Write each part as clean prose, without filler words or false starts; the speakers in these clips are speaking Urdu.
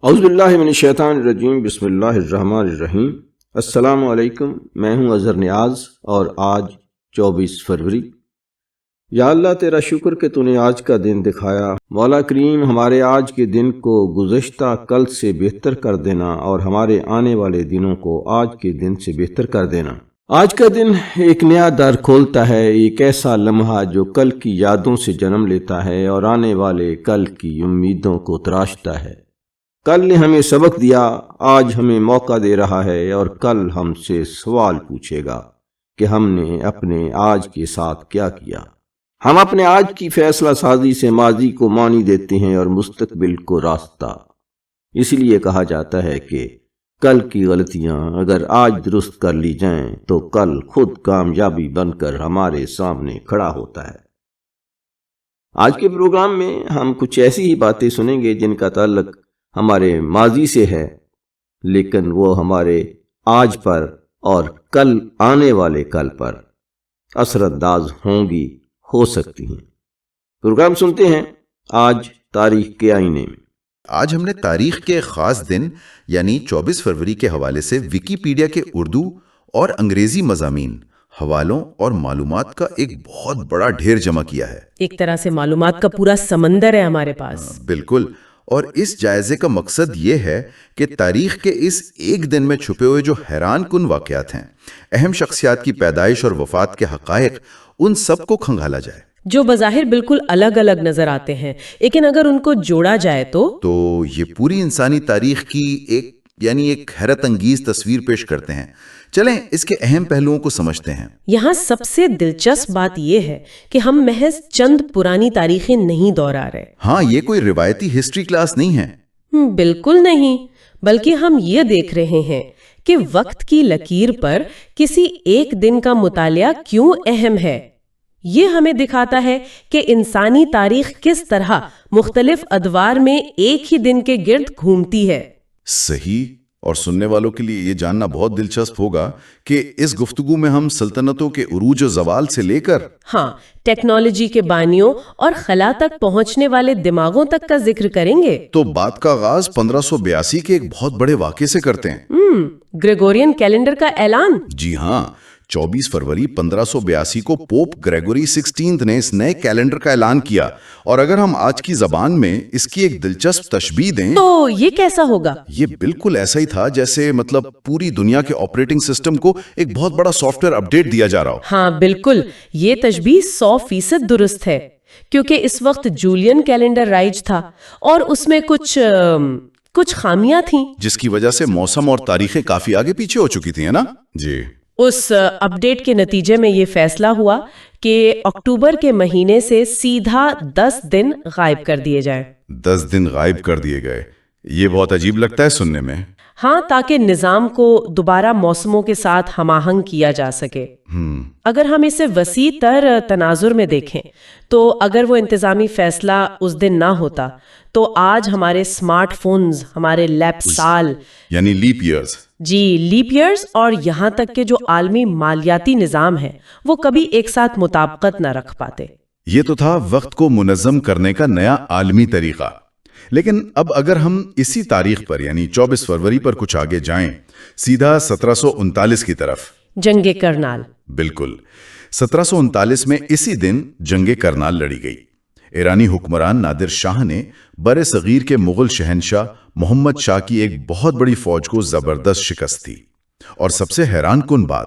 اعوذ باللہ من الشیطان الرجیم، بسم اللہ الرحمن الرحیم۔ السلام علیکم، میں ہوں اظہر نیاز اور آج 24 فروری۔ یا اللہ تیرا شکر کہ تو نے آج کا دن دکھایا۔ مولا کریم، ہمارے آج کے دن کو گزشتہ کل سے بہتر کر دینا اور ہمارے آنے والے دنوں کو آج کے دن سے بہتر کر دینا۔ آج کا دن ایک نیا در کھولتا ہے، ایک ایسا لمحہ جو کل کی یادوں سے جنم لیتا ہے اور آنے والے کل کی امیدوں کو تراشتا ہے۔ کل نے ہمیں سبق دیا، آج ہمیں موقع دے رہا ہے اور کل ہم سے سوال پوچھے گا کہ ہم نے اپنے آج کے ساتھ کیا کیا۔ ہم اپنے آج کی فیصلہ سازی سے ماضی کو معنی دیتے ہیں اور مستقبل کو راستہ۔ اس لیے کہا جاتا ہے کہ کل کی غلطیاں اگر آج درست کر لی جائیں تو کل خود کامیابی بن کر ہمارے سامنے کھڑا ہوتا ہے۔ آج کے پروگرام میں ہم کچھ ایسی ہی باتیں سنیں گے جن کا تعلق ہمارے ماضی سے ہے، لیکن وہ ہمارے آج پر اور کل آنے والے کل پر اثر انداز ہوں گی، ہو سکتی ہیں۔ پروگرام سنتے ہیں آج تاریخ کے آئینے میں۔ آج ہم نے تاریخ کے ایک خاص دن یعنی 24 فروری کے حوالے سے ویکیپیڈیا کے اردو اور انگریزی مضامین، حوالوں اور معلومات کا ایک بہت بڑا ڈھیر جمع کیا ہے۔ ایک طرح سے معلومات کا پورا سمندر ہے ہمارے پاس۔ بالکل، اور اس جائزے کا مقصد یہ ہے کہ تاریخ کے اس ایک دن میں چھپے ہوئے جو حیران کن واقعات ہیں، اہم شخصیات کی پیدائش اور وفات کے حقائق، ان سب کو کھنگالا جائے، جو بظاہر بالکل الگ الگ نظر آتے ہیں، لیکن اگر ان کو جوڑا جائے تو یہ پوری انسانی تاریخ کی ایک حیرت انگیز تصویر پیش کرتے ہیں۔ چلیں اس کے اہم پہلوؤں کو سمجھتے ہیں۔ یہاں سب سے دلچسپ بات یہ ہے کہ ہم محض چند پرانی تاریخیں نہیں دہرا رہے۔ ہاں، یہ کوئی روایتی ہسٹری کلاس نہیں ہے۔ بالکل نہیں، بلکہ ہم یہ دیکھ رہے ہیں کہ وقت کی لکیر پر کسی ایک دن کا مطالعہ کیوں اہم ہے۔ یہ ہمیں دکھاتا ہے کہ انسانی تاریخ کس طرح مختلف ادوار میں ایک ہی دن کے گرد گھومتی ہے۔ صحیح، اور سننے والوں کے لیے یہ جاننا بہت دلچسپ ہوگا کہ اس گفتگو میں ہم سلطنتوں کے عروج و زوال سے لے کر ٹیکنالوجی کے بانیوں اور خلا تک پہنچنے والے دماغوں تک کا ذکر کریں گے۔ تو بات کا آغاز 1582 کے ایک بہت بڑے واقعے سے کرتے ہیں۔ گریگورین کیلنڈر کا اعلان۔ جی ہاں، 24 فروری 1582 کو پوپ گریگوری 16 نے اس نئے کیلنڈر کا اعلان کیا، اور اگر ہم آج کی زبان میں اس کی ایک دلچسپ تشبیہ دیں تو یہ کیسا ہوگا؟ یہ بالکل ایسا ہی تھا جیسے پوری دنیا کے آپریٹنگ سسٹم کو ایک بہت بڑا سافٹ ویئر اپڈیٹ دیا جا رہا ہو۔ ہاں بالکل، یہ تشبیہ 100% درست ہے، کیونکہ اس وقت جولین کیلنڈر رائج تھا اور اس میں کچھ خامیاں تھیں، جس کی وجہ سے موسم اور تاریخیں کافی آگے پیچھے ہو چکی تھی، ہے نا؟ جی۔ اس اپڈیٹ کے نتیجے میں یہ فیصلہ ہوا کہ اکتوبر کے مہینے سے سیدھا 10 دن غائب کر دیے جائیں۔ 10 دن غائب کر دیے گئے، یہ بہت عجیب لگتا ہے سننے میں۔ ہاں، تاکہ نظام کو دوبارہ موسموں کے ساتھ ہم آہنگ کیا جا سکے۔ اگر ہم اسے وسیع تر تناظر میں دیکھیں تو اگر وہ انتظامی فیصلہ اس دن نہ ہوتا تو آج ہمارے سمارٹ فونز، ہمارے لیپ سال یعنی لیپ ایئرز، لیپ ایئرز، اور یہاں تک کہ جو عالمی مالیاتی نظام ہے وہ کبھی ایک ساتھ مطابقت نہ رکھ پاتے۔ یہ تو تھا وقت کو منظم کرنے کا نیا عالمی طریقہ۔ لیکن اب اگر ہم اسی تاریخ پر یعنی 24 فروری پر کچھ آگے جائیں، سیدھا 1739 کی طرف، جنگ کرنال۔ بالکل، 1739 میں اسی دن جنگ کرنال لڑی گئی۔ ایرانی حکمران نادر شاہ نے بر صغیر کے مغل شہنشاہ محمد شاہ کی ایک بہت بڑی فوج کو زبردست شکست دی، اور سب سے حیران کن بات،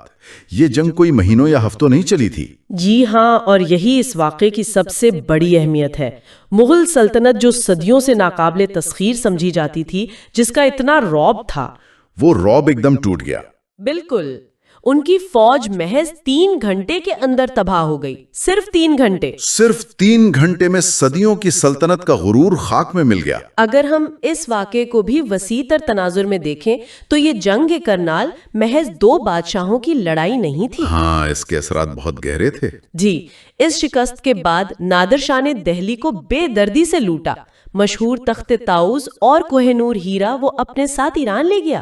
یہ جنگ کوئی مہینوں یا ہفتوں نہیں چلی تھی۔ جی ہاں، اور یہی اس واقعے کی سب سے بڑی اہمیت ہے۔ مغل سلطنت جو صدیوں سے ناقابل تسخیر سمجھی جاتی تھی، جس کا اتنا رعب تھا، وہ رعب ایک دم ٹوٹ گیا۔ بالکل، ان کی فوج محض 3 گھنٹے کے اندر تباہ ہو گئی۔ صرف 3 گھنٹے، صرف 3 گھنٹے میں صدیوں کی سلطنت کا غرور خاک میں مل گیا۔ اگر ہم اس واقعے کو بھی وسیع تر تناظر میں دیکھیں تو یہ جنگ کرنال محض 2 بادشاہوں کی لڑائی نہیں تھی۔ ہاں، اس کے اثرات بہت گہرے تھے۔ جی، اس شکست کے بعد نادر شاہ نے دہلی کو بے دردی سے لوٹا۔ مشہور تخت طاؤس اور کوہ نور ہیرا وہ اپنے ساتھ ایران لے گیا۔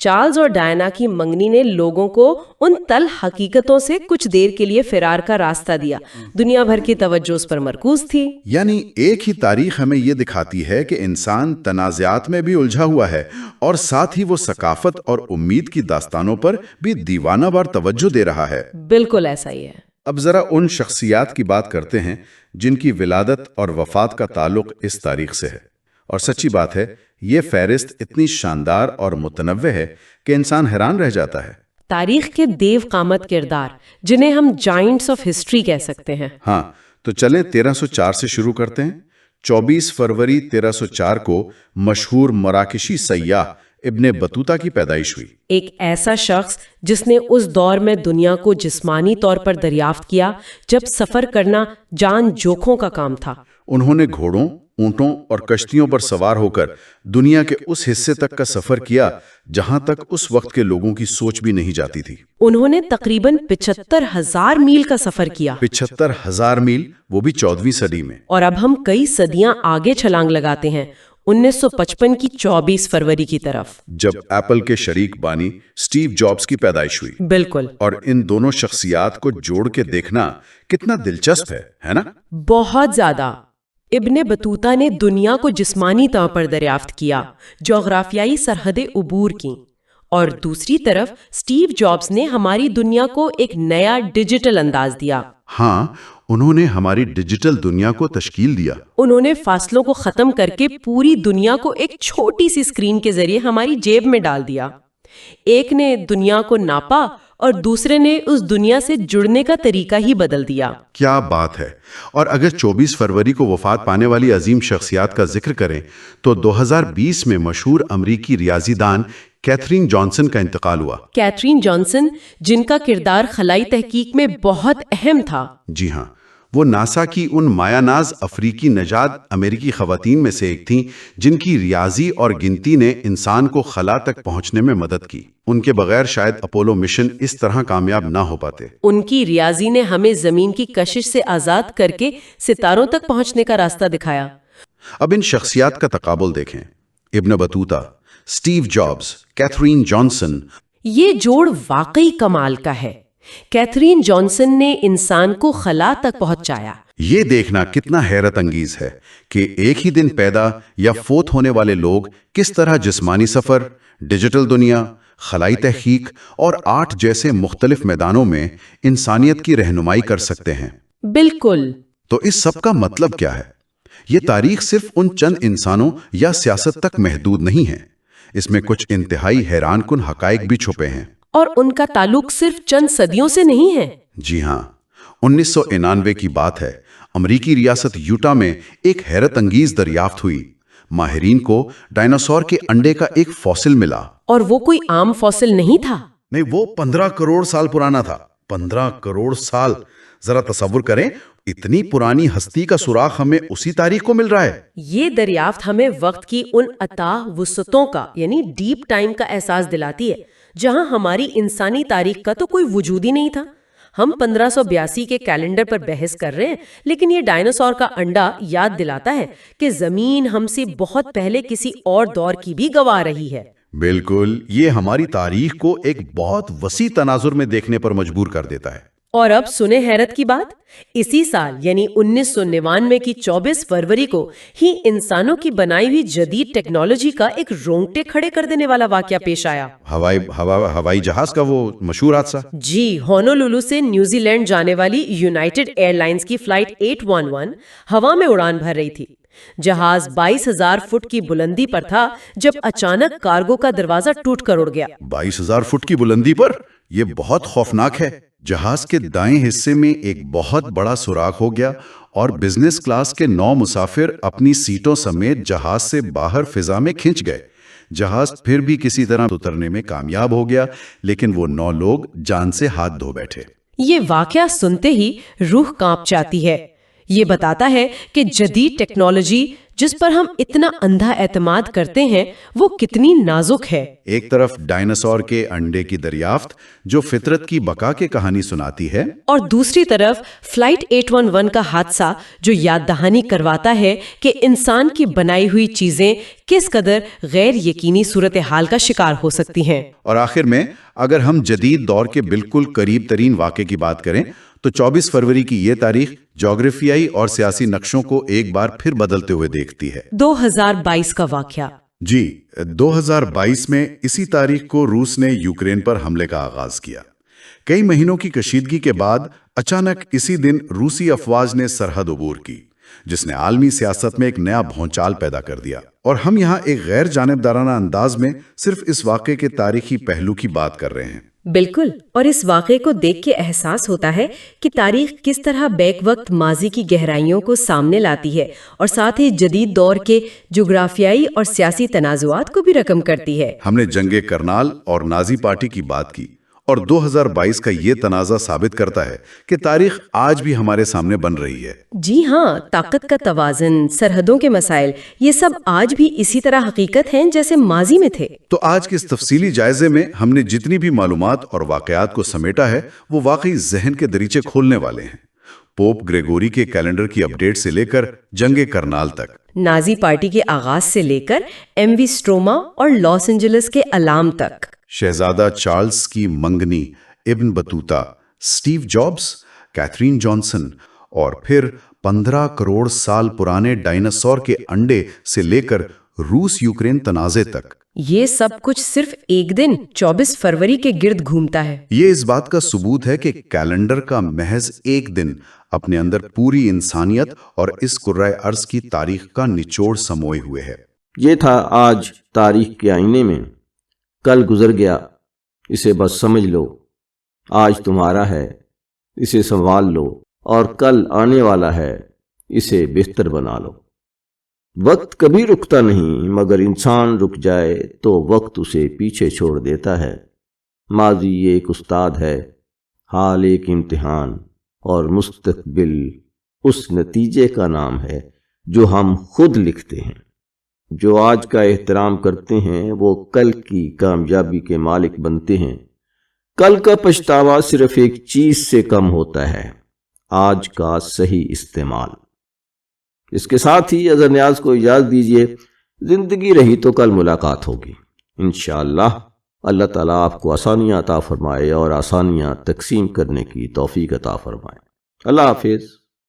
چارلز اور ڈائنا کی منگنی نے لوگوں کو ان تل حقیقتوں سے کچھ دیر کے لیے فرار کا راستہ دیا۔ دنیا بھر کی توجہ اس پر مرکوز تھی۔ یعنی ایک ہی تاریخ ہمیں یہ دکھاتی ہے کہ انسان تنازعات میں بھی الجھا ہوا ہے اور ساتھ ہی وہ ثقافت اور امید کی داستانوں پر بھی دیوانہ وار توجہ دے رہا ہے۔ بالکل ایسا ہی ہے۔ اب ذرا ان شخصیات کی بات کرتے ہیں جن کی ولادت اور وفات کا تعلق اس تاریخ سے ہے، اور سچی بات ہے یہ فہرست اتنی شاندار اور متنوع ہے کہ انسان حیران رہ جاتا ہے۔ تاریخ کے دیو قامت کردار جنہیں ہم جائنٹس آف ہسٹری کہہ سکتے ہیں۔ ہاں تو چلیں 1304 سے شروع کرتے ہیں۔ 24 فروری 1304 کو مشہور مراکشی سیاح ابن بطوطہ کی پیدائش ہوئی۔ ایک ایسا شخص جس نے اس دور میں دنیا کو جسمانی طور پر دریافت کیا جب سفر کرنا جان جوکھوں کا کام تھا۔ انہوں نے گھوڑوں، اونٹوں اور کشتیوں پر سوار ہو کر دنیا کے اس حصے تک کا سفر کیا جہاں تک اس وقت کے لوگوں کی سوچ بھی نہیں جاتی تھی۔ انہوں نے تقریباً 75,000 میل کا سفر کیا۔ 75,000 میل، وہ بھی 14ویں صدی میں۔ اور اب ہم کئی صدیاں آگے چھلانگ لگاتے ہیں 1955 کی 24 فروری کی طرف، جب ایپل کے شریک بانی سٹیو جابز کی پیدائش ہوئی۔ بالکل، اور ان دونوں شخصیات کو جوڑ کے دیکھنا کتنا دلچسپ ہے نا؟ بہت زیادہ۔ ابن بطوطہ نے دنیا کو جسمانی طور پر دریافت کیا، جغرافیائی سرحدیں عبور کیں، اور دوسری طرف سٹیو جابز نے ہماری دنیا کو ایک نیا ڈیجیٹل انداز دیا۔ ہاں، انہوں نے ہماری ڈیجیٹل دنیا کو تشکیل دیا۔ انہوں نے فاصلوں کو ختم کر کے پوری دنیا کو ایک چھوٹی سی اسکرین کے ذریعے ہماری جیب میں ڈال دیا۔ ایک نے دنیا کو ناپا اور دوسرے نے اس دنیا سے جڑنے کا طریقہ ہی بدل دیا۔ کیا بات ہے! اور اگر 24 فروری کو وفات پانے والی عظیم شخصیات کا ذکر کریں تو 2020 میں مشہور امریکی ریاضی دان کیتھرین جانسن کا انتقال ہوا۔ کیتھرین جانسن، جن کا کردار خلائی تحقیق میں بہت اہم تھا۔ جی ہاں، وہ ناسا کی ان مایہ ناز افریقی نژاد امریکی خواتین میں سے ایک تھیں جن کی ریاضی اور گنتی نے انسان کو خلا تک پہنچنے میں مدد کی۔ ان کے بغیر شاید اپولو مشن اس طرح کامیاب نہ ہو پاتے۔ ان کی ریاضی نے ہمیں زمین کی کشش سے آزاد کر کے ستاروں تک پہنچنے کا راستہ دکھایا۔ اب ان شخصیات کا تقابل دیکھیں، Ibn Battuta, Steve Jobs, Katherine Johnson. یہ جوڑ واقعی کمال کا ہے۔ کیتھرین جانسن نے انسان کو خلا تک پہنچایا۔ یہ دیکھنا کتنا حیرت انگیز ہے کہ ایک ہی دن پیدا یا فوت ہونے والے لوگ کس طرح جسمانی سفر، ڈیجیٹل دنیا، خلائی تحقیق اور آرٹ جیسے مختلف میدانوں میں انسانیت کی رہنمائی کر سکتے ہیں۔ بالکل۔ تو اس سب کا مطلب کیا ہے؟ یہ تاریخ صرف ان چند انسانوں یا سیاست تک محدود نہیں ہے، اس میں کچھ انتہائی حیران کن حقائق بھی چھپے ہیں۔ اور ان کا تعلق صرف چند صدیوں سے نہیں ہے۔ جی ہاں، 1999 کی بات ہے، امریکی ریاست یوٹا میں ایک حیرت انگیز دریافت ہوئی۔ ماہرین کو ڈائناسور کے انڈے کا ایک فوسل ملا۔ اور وہ کوئی عام فوسل نہیں تھا۔ نہیں، وہ 15 کروڑ سال پرانا تھا۔ 15 کروڑ سال! ذرا تصور کریں، اتنی پرانی ہستی کا سراغ ہمیں اسی تاریخ کو مل رہا ہے۔ یہ دریافت ہمیں وقت کی ان اتاہ وسعتوں کا یعنی ڈیپ ٹائم کا احساس دلاتی ہے جہاں ہماری انسانی تاریخ کا تو کوئی وجود ہی نہیں تھا۔ ہم 1582 کے کیلنڈر پر بحث کر رہے ہیں، لیکن یہ ڈائناسور کا انڈا یاد دلاتا ہے کہ زمین ہم سے بہت پہلے کسی اور دور کی بھی گواہ رہی ہے۔ بالکل، یہ ہماری تاریخ کو ایک بہت وسیع تناظر میں دیکھنے پر مجبور کر دیتا ہے۔ اور اب سنیں حیرت کی بات، اسی سال یعنی 1999 کی 24 فروری کو ہی انسانوں کی بنائی ہوئی جدید ٹیکنالوجی کا ایک رونگٹے کھڑے کر دینے والا واقعہ پیش آیا۔ ہوائی جہاز کا وہ مشہور حادثہ۔ جی، ہونولولو سے نیوزی لینڈ جانے والی یونائیٹڈ ایئر لائنز کی فلائٹ 811 ہوا میں اڑان بھر رہی تھی۔ جہاز 22,000 فٹ کی بلندی پر تھا جب اچانک کارگو کا دروازہ ٹوٹ کر اڑ گیا۔ 22,000 فٹ کی بلندی پر؟ یہ بہت خوفناک ہے۔ جہاز کے دائیں حصے میں ایک بہت بڑا سوراخ ہو گیا اور بزنس کلاس کے 9 مسافر اپنی سیٹوں سمیت جہاز سے باہر فضا میں کھنچ گئے۔ جہاز پھر بھی کسی طرح اترنے میں کامیاب ہو گیا، لیکن وہ 9 لوگ جان سے ہاتھ دھو بیٹھے۔ یہ واقعہ سنتے ہی روح کانپ جاتی ہے۔ یہ بتاتا ہے کہ جدید ٹیکنالوجی جس پر ہم اتنا اندھا اعتماد کرتے ہیں وہ کتنی نازک ہے۔ ایک طرف ڈائناسور کے انڈے کی دریافت جو فطرت کی بقا کی کہانی سناتی ہے، اور دوسری طرف فلائٹ 811 کا حادثہ جو یاد دہانی کرواتا ہے کہ انسان کی بنائی ہوئی چیزیں کس قدر غیر یقینی صورتحال کا شکار ہو سکتی ہیں۔ اور آخر میں اگر ہم جدید دور کے بالکل قریب ترین واقعے کی بات کریں تو 24 فروری کی یہ تاریخ جغرافیائی اور سیاسی نقشوں کو ایک بار پھر بدلتے ہوئے دیکھتی ہے۔ 2022 کا واقعہ۔ جی، 2022 میں اسی تاریخ کو روس نے یوکرین پر حملے کا آغاز کیا۔ کئی مہینوں کی کشیدگی کے بعد اچانک اسی دن روسی افواج نے سرحد عبور کی، جس نے عالمی سیاست میں ایک نیا بھونچال پیدا کر دیا۔ اور ہم یہاں ایک غیر جانبدارانہ انداز میں صرف اس واقعے کے تاریخی پہلو کی بات کر رہے ہیں۔ بالکل، اور اس واقعے کو دیکھ کے احساس ہوتا ہے کہ تاریخ کس طرح بیک وقت ماضی کی گہرائیوں کو سامنے لاتی ہے اور ساتھ ہی جدید دور کے جغرافیائی اور سیاسی تنازعات کو بھی رقم کرتی ہے۔ ہم نے جنگ کرنال اور نازی پارٹی کی بات کی، اور 2022 کا یہ تنازع ثابت کرتا ہے کہ تاریخ آج بھی ہمارے سامنے بن رہی ہے۔ جی ہاں، طاقت کا توازن، سرحدوں کے مسائل، یہ سب آج بھی اسی طرح حقیقت ہیں جیسے ماضی میں تھے۔ تو آج کے اس تفصیلی جائزے میں ہم نے جتنی بھی معلومات اور واقعات کو سمیٹا ہے وہ واقعی ذہن کے دریچے کھولنے والے ہیں، پوپ گریگوری کے کیلنڈر کی اپڈیٹ سے لے کر جنگ کرنال تک، نازی پارٹی کے آغاز سے لے کر ایم وی اسٹروما اور لاس اینجلس کے الارم تک، شہزادہ چارلز کی منگنی، Ibn Battuta, Steve Jobs, Katherine Johnson, اور پھر 15 کروڑ سال پرانے ڈائناسور کے انڈے سے لے کر روس یوکرین تنازع تک۔ یہ سب کچھ صرف ایک دن 24 فروری کے گرد گھومتا ہے۔ یہ اس بات کا ثبوت ہے کہ کیلنڈر کا محض ایک دن اپنے اندر پوری انسانیت اور اس کرۂ ارض کی تاریخ کا نچوڑ سموئے ہوئے ہے۔ یہ تھا آج تاریخ کے آئینے میں، کل گزر گیا، اسے بس سمجھ لو۔ آج تمہارا ہے، اسے سنبھال لو، اور کل آنے والا ہے، اسے بہتر بنا لو۔ وقت کبھی رکتا نہیں، مگر انسان رک جائے تو وقت اسے پیچھے چھوڑ دیتا ہے۔ ماضی ایک استاد ہے، حال ایک امتحان، اور مستقبل اس نتیجے کا نام ہے جو ہم خود لکھتے ہیں۔ جو آج کا احترام کرتے ہیں وہ کل کی کامیابی کے مالک بنتے ہیں۔ کل کا پچھتاوا صرف ایک چیز سے کم ہوتا ہے، آج کا صحیح استعمال۔ اس کے ساتھ ہی اظہر نیاز کو اجازت دیجیے، زندگی رہی تو کل ملاقات ہوگی انشاءاللہ۔ اللہ تعالیٰ آپ کو آسانیاں عطا فرمائے اور آسانیاں تقسیم کرنے کی توفیق عطا فرمائے۔ اللہ حافظ۔